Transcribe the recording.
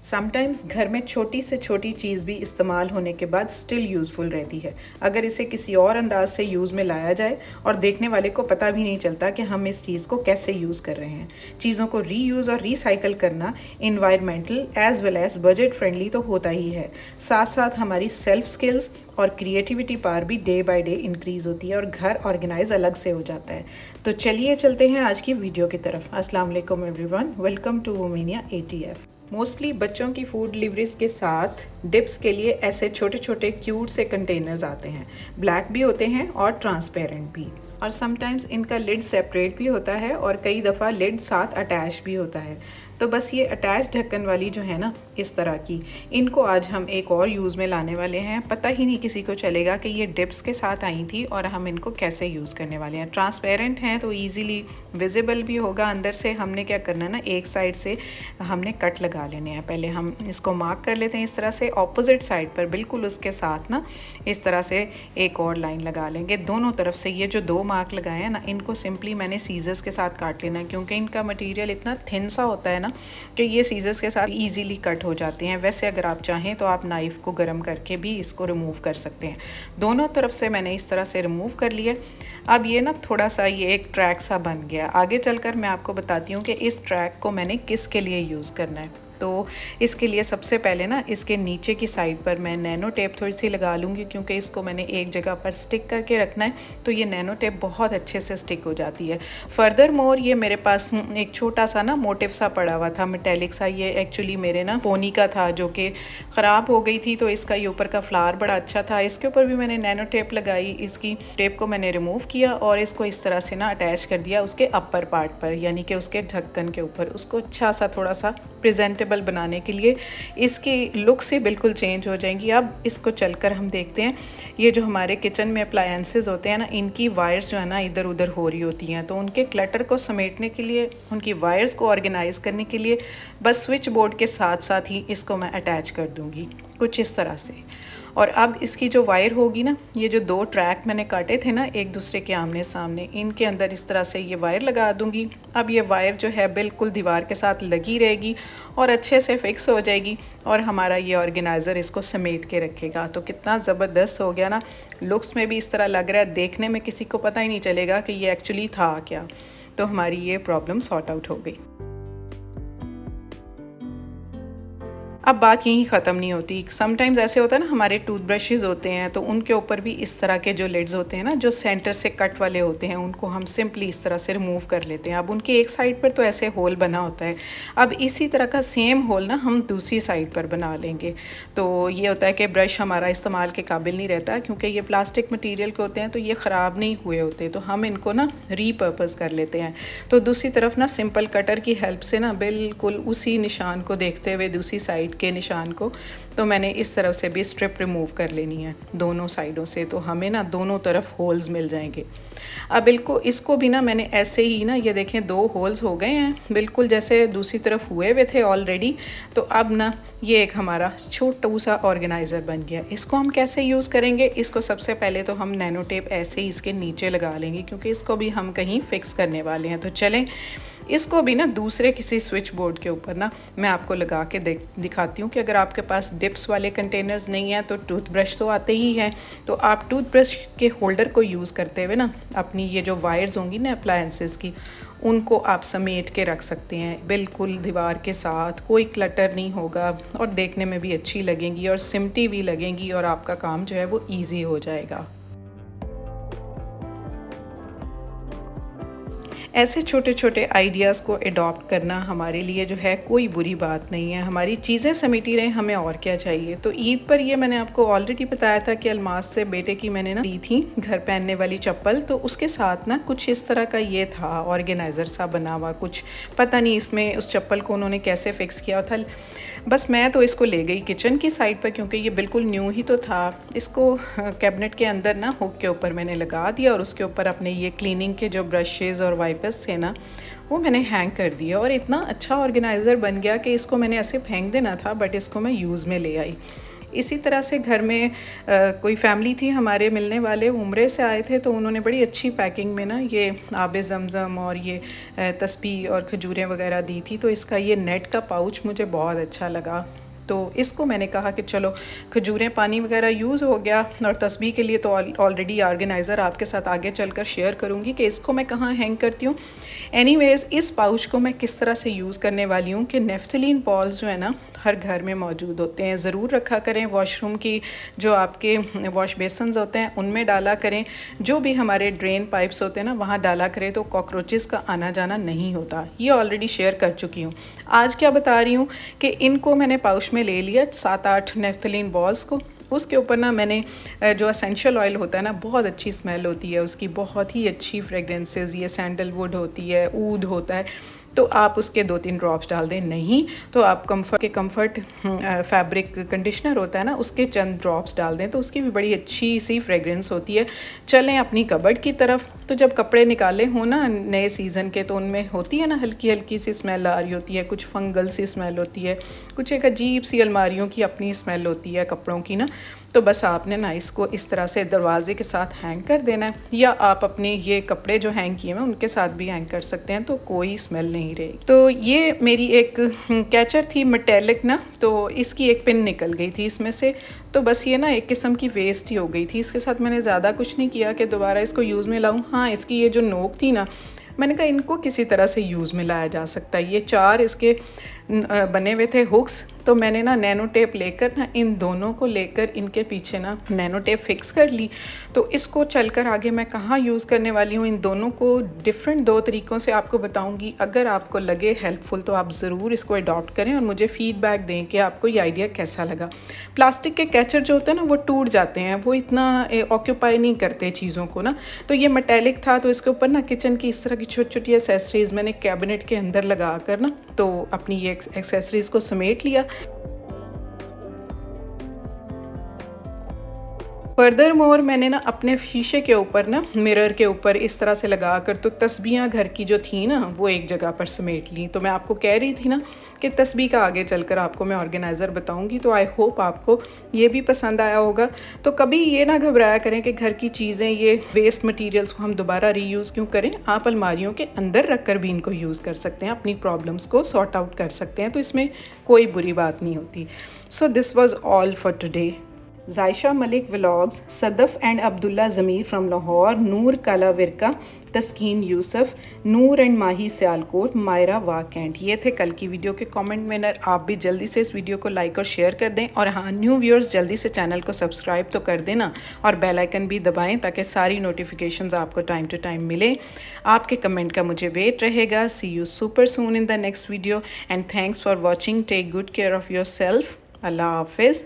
Sometimes घर में छोटी से छोटी चीज़ भी इस्तेमाल होने के बाद स्टिल यूज़फुल रहती है अगर इसे किसी और अंदाज से यूज़ में लाया जाए और देखने वाले को पता भी नहीं चलता कि हम इस चीज़ को कैसे यूज़ कर रहे हैं। चीज़ों को रीयूज़ और रिसाइकल करना environmental as well as budget friendly तो होता ही है, साथ साथ हमारी सेल्फ स्किल्स और क्रिएटिविटी पावर भी डे बाय डे इंक्रीज़ होती है और घर ऑर्गेनाइज अलग से हो जाता है। तो चलिए चलते हैं आज की वीडियो की तरफ। अस्सलाम वालेकुम everyone, welcome to Womenia ATF। Mostly बच्चों की फूड डिलीवरीज के साथ डिप्स के लिए ऐसे छोटे छोटे क्यूट से कंटेनर्स आते हैं। ब्लैक भी होते हैं और ट्रांसपेरेंट भी, और समटाइम्स इनका लिड सेपरेट भी होता है और कई दफ़ा लिड साथ अटैच भी होता है। तो बस ये अटैच ढक्कन वाली जो है ना, इस तरह की, इनको आज हम एक और यूज़ में लाने वाले हैं। पता ही नहीं किसी को चलेगा कि ये डिप्स के साथ आई थी और हम इनको कैसे यूज़ करने वाले हैं। ट्रांसपेरेंट हैं तो ईज़िली विजिबल भी होगा अंदर से। हमने क्या करना है ना, एक साइड से हमने कट लगा लेने हैं। पहले हम इसको मार्क कर लेते हैं इस तरह से, ऑपोजिट साइड पर बिल्कुल उसके साथ ना इस तरह से एक और लाइन लगा लेंगे दोनों तरफ से। ये जो दो मार्क लगाए हैं ना, इनको सिंपली मैंने सीजर्स के साथ काट लेना है क्योंकि इनका मटेरियल इतना थिन सा होता है ना कि ये सीजर्स के साथ इजीली कट हो जाते हैं। वैसे अगर आप चाहें तो आप नाइफ़ को गर्म करके भी इसको रिमूव कर सकते हैं। दोनों तरफ से मैंने इस तरह से रिमूव कर लिया। अब ये ना थोड़ा सा ये एक ट्रैक सा बन गया। आगे चलकर मैं आपको बताती हूँ कि इस ट्रैक को मैंने किसके लिए यूज़ करना है। तो इसके लिए सबसे पहले ना इसके नीचे की साइड पर मैं नैनो टेप थोड़ी सी लगा लूँगी क्योंकि इसको मैंने एक जगह पर स्टिक करके रखना है, तो ये नैनो टेप बहुत अच्छे से स्टिक हो जाती है। फर्दर मोर ये मेरे पास एक छोटा सा ना मोटिव सा पड़ा हुआ था, मेटेलिक सा। ये एक्चुअली मेरे ना पोनी का था जो कि ख़राब हो गई थी, तो इसका ये ऊपर का फ्लावर बड़ा अच्छा था। इसके ऊपर भी मैंने नैनो टेप लगाई। इसकी टेप को मैंने रिमूव किया और इसको इस तरह से ना अटैच कर दिया उसके अपर पार्ट पर, यानी कि उसके ढक्कन के ऊपर। उसको अच्छा सा थोड़ा सा प्रेजेंटेबल बनाने के लिए इसकी लुक से बिल्कुल चेंज हो जाएंगी। अब इसको चलकर हम देखते हैं। ये जो हमारे किचन में अप्लायंसेस होते हैं ना, इनकी वायर्स जो है ना इधर उधर हो रही होती हैं, तो उनके क्लटर को समेटने के लिए, उनकी वायर्स को ऑर्गेनाइज करने के लिए बस स्विच बोर्ड के साथ साथ ही इसको मैं अटैच कर दूंगी कुछ इस तरह से। और अब इसकी जो वायर होगी ना, ये जो दो ट्रैक मैंने काटे थे ना एक दूसरे के आमने सामने, इनके अंदर इस तरह से ये वायर लगा दूंगी। अब ये वायर जो है बिल्कुल दीवार के साथ लगी रहेगी और अच्छे से फिक्स हो जाएगी और हमारा ये ऑर्गेनाइज़र इसको समेट के रखेगा। तो कितना ज़बरदस्त हो गया ना, लुक्स में भी इस तरह लग रहा है, देखने में किसी को पता ही नहीं चलेगा कि ये एक्चुअली था क्या। तो हमारी ये प्रॉब्लम सॉर्ट आउट हो गई। अब बात यहीं ख़त्म नहीं होती। समटाइम्स ऐसे होता है ना, हमारे टूथब्रशेज़ होते हैं तो उनके ऊपर भी इस तरह के जो लिड्स होते हैं ना, जो सेंटर से कट वाले होते हैं, उनको हम सिंपली इस तरह से रिमूव कर लेते हैं। अब उनके एक साइड पर तो ऐसे होल बना होता है, अब इसी तरह का सेम होल ना हम दूसरी साइड पर बना लेंगे। तो ये होता है कि ब्रश हमारा इस्तेमाल के काबिल नहीं रहता क्योंकि ये प्लास्टिक मटीरियल के होते हैं, तो ये ख़राब नहीं हुए होते, तो हम इनको ना रीपर्पज़ कर लेते हैं। तो दूसरी तरफ ना सिंपल कटर की हेल्प से ना बिल्कुल उसी निशान को देखते हुए, दूसरी साइड के निशान को, तो मैंने इस तरफ से भी स्ट्रिप रिमूव कर लेनी है दोनों साइडों से, तो हमें ना दोनों तरफ होल्स मिल जाएंगे। अब इसको भी ना मैंने ऐसे ही ना, ये देखें दो होल्स हो गए हैं बिल्कुल जैसे दूसरी तरफ हुए हुए थे ऑलरेडी। तो अब ना ये एक हमारा छोटा सा ऑर्गेनाइज़र बन गया। इसको हम कैसे यूज़ करेंगे, इसको सबसे पहले तो हम नैनो टेप ऐसे ही इसके नीचे लगा लेंगे क्योंकि इसको भी हम कहीं फिक्स करने वाले हैं। तो चलें इसको भी ना दूसरे किसी स्विच बोर्ड के ऊपर ना मैं आपको लगा के दिखाती हूँ कि अगर आपके पास डिप्स वाले कंटेनर्स नहीं हैं तो टूथब्रश तो आते ही हैं, तो आप टूथब्रश के होल्डर को यूज़ करते हुए ना अपनी ये जो वायर्स होंगी ना अप्लायंसेस की, उनको आप समेट के रख सकते हैं बिल्कुल दीवार के साथ। कोई क्लटर नहीं होगा और देखने में भी अच्छी लगेंगी और सिमटी भी लगेंगी और आपका काम जो है वो ईजी हो जाएगा। ऐसे छोटे छोटे आइडियाज़ को अडॉप्ट करना हमारे लिए जो है कोई बुरी बात नहीं है। हमारी चीज़ें समेटी रहें, हमें और क्या चाहिए। तो ईद पर ये मैंने आपको ऑलरेडी बताया था कि अलमास से बेटे की मैंने ना ली थी घर पहनने वाली चप्पल, तो उसके साथ ना कुछ इस तरह का ये था ऑर्गेनाइज़र सा बना हुआ। कुछ पता नहीं इसमें उस चप्पल को उन्होंने कैसे फ़िक्स किया था। बस मैं तो इसको ले गई किचन की साइड पर क्योंकि ये बिल्कुल न्यू ही तो था। इसको कैबिनेट के अंदर ना हुक के ऊपर मैंने लगा दिया और उसके ऊपर अपने ये क्लीनिंग के जो ब्रशेज़ और वाइपर्स थे ना, वो मैंने हैंग कर दिया और इतना अच्छा ऑर्गेनाइज़र बन गया कि इसको मैंने ऐसे फेंक देना था, बट इसको मैं यूज़ में ले आई। इसी तरह से घर में कोई फैमिली थी हमारे मिलने वाले, उम्रे से आए थे, तो उन्होंने बड़ी अच्छी पैकिंग में ना ये आबे ज़मज़म और ये तस्बीह और खजूरें वगैरह दी थी। तो इसका ये नेट का पाउच मुझे बहुत अच्छा लगा, तो इसको मैंने कहा कि चलो खजूरें पानी वगैरह यूज़ हो गया, और तस्बीह के लिए तो ऑलरेडी ऑर्गेनाइज़र आपके साथ आगे चलकर शेयर करूँगी कि इसको मैं कहाँ हैंग करती हूँ। एनीवेज़, इस पाउच को मैं किस तरह से यूज़ करने वाली हूँ कि नेफ्थलीन बॉल्स जो है ना हर घर में मौजूद होते हैं, ज़रूर रखा करें। वॉशरूम की जो आपके वॉश बेसन्स होते हैं उनमें डाला करें, जो भी हमारे ड्रेन पाइप्स होते हैं ना वहाँ डाला करें, तो कॉकरोचेस का आना जाना नहीं होता। ये ऑलरेडी शेयर कर चुकी हूँ। आज क्या बता रही हूँ कि इनको मैंने पाउच में ले लिया 7-8 नेफ्थलीन बॉल्स को। उसके ऊपर ना मैंने जो एसेंशियल ऑयल होता है ना, बहुत अच्छी स्मेल होती है उसकी, बहुत ही अच्छी फ्रेगरेंसेस, ये सैंडलवुड होती है, ऊद होता है, तो आप उसके 2-3 ड्रॉप्स डाल दें। नहीं तो आप कंफर्ट फैब्रिक कंडीशनर होता है ना, उसके चंद ड्रॉप्स डाल दें, तो उसकी भी बड़ी अच्छी सी फ्रेगरेंस होती है। चलें अपनी कबर्ड की तरफ, तो जब कपड़े निकाले हों ना नए सीज़न के, तो उनमें होती है ना हल्की हल्की सी स्मेल आ रही होती है, कुछ फंगल सी स्मेल होती है, कुछ एक अजीब सी अलमारियों की अपनी स्मेल होती है कपड़ों की ना। तो बस आपने ना इसको इस तरह से दरवाजे के साथ हैंग कर देना है, या आप अपने ये कपड़े जो हैंग किए हैं उनके साथ भी हैंग कर सकते हैं, तो कोई स्मेल नहीं रहेगी। तो ये मेरी एक कैचर थी मेटेलिक ना, तो इसकी एक पिन निकल गई थी इसमें से, तो बस ये ना एक किस्म की वेस्ट ही हो गई थी। इसके साथ मैंने ज़्यादा कुछ नहीं किया कि दोबारा इसको यूज़ में लाऊं। हाँ, इसकी ये जो नोक थी ना, मैंने कहा इनको किसी तरह से यूज़ में लाया जा सकता है। ये 4 इसके बने हुए थे हुक्स, तो मैंने ना नैनो टेप लेकर ना इन दोनों को लेकर इनके पीछे ना नैनो टेप फिक्स कर ली। तो इसको चलकर आगे मैं कहाँ यूज़ करने वाली हूँ, इन दोनों को डिफरेंट 2 तरीक़ों से आपको बताऊँगी। अगर आपको लगे हेल्पफुल तो आप ज़रूर इसको अडॉप्ट करें और मुझे फ़ीडबैक दें कि आपको ये आइडिया कैसा लगा। प्लास्टिक के कैचर जो होते हैं ना वो टूट जाते हैं, वो इतना ऑक्यूपाई नहीं करते चीज़ों को ना। तो ये मेटेलिक था, तो इसके ऊपर ना किचन की इस तरह की छोटी छोटी एक्सेसरीज़ मैंने कैबिनेट के अंदर लगा कर ना, तो अपनी ये एक्सेसरीज़ को समेट लिया। फर्दर मोर मैंने ना अपने शीशे के ऊपर ना मिरर के ऊपर इस तरह से लगा कर तो तस्बीहां घर की जो थी ना वो एक जगह पर समेट ली। तो मैं आपको कह रही थी ना कि तस्बीह का आगे चलकर आपको मैं ऑर्गेनाइज़र बताऊंगी, तो आई होप आपको ये भी पसंद आया होगा। तो कभी ये ना घबराया करें कि घर की चीज़ें, ये वेस्ट मटेरियल्स को हम दोबारा रीयूज़ क्यों करें। आप अलमारियों के अंदर रख कर भी इनको यूज़ कर सकते हैं, अपनी प्रॉब्लम्स को सॉर्ट आउट कर सकते हैं, तो इसमें कोई बुरी बात नहीं होती। So this was all for today. Jaysha Malik vlogs, Sadaf and Abdullah Zameer from Lahore, Noor Kala Virka, Taskeen Yusuf, Noor and Mahi Sialkot, Myra वाकेंट, ये थे कल की वीडियो के कमेंट विनर। आप भी जल्दी से इस वीडियो को लाइक और शेयर कर दें, और हाँ, न्यू व्यूअर्स जल्दी से चैनल को सब्सक्राइब तो कर देना और बेल आइकन भी दबाएं ताकि सारी नोटिफिकेशंस आपको टाइम टू टाइम मिले। आपके कमेंट का मुझे वेट रहेगा। See you super soon in the next video and thanks for watching. Take good care of yourself. अल्लाह हाफिज़।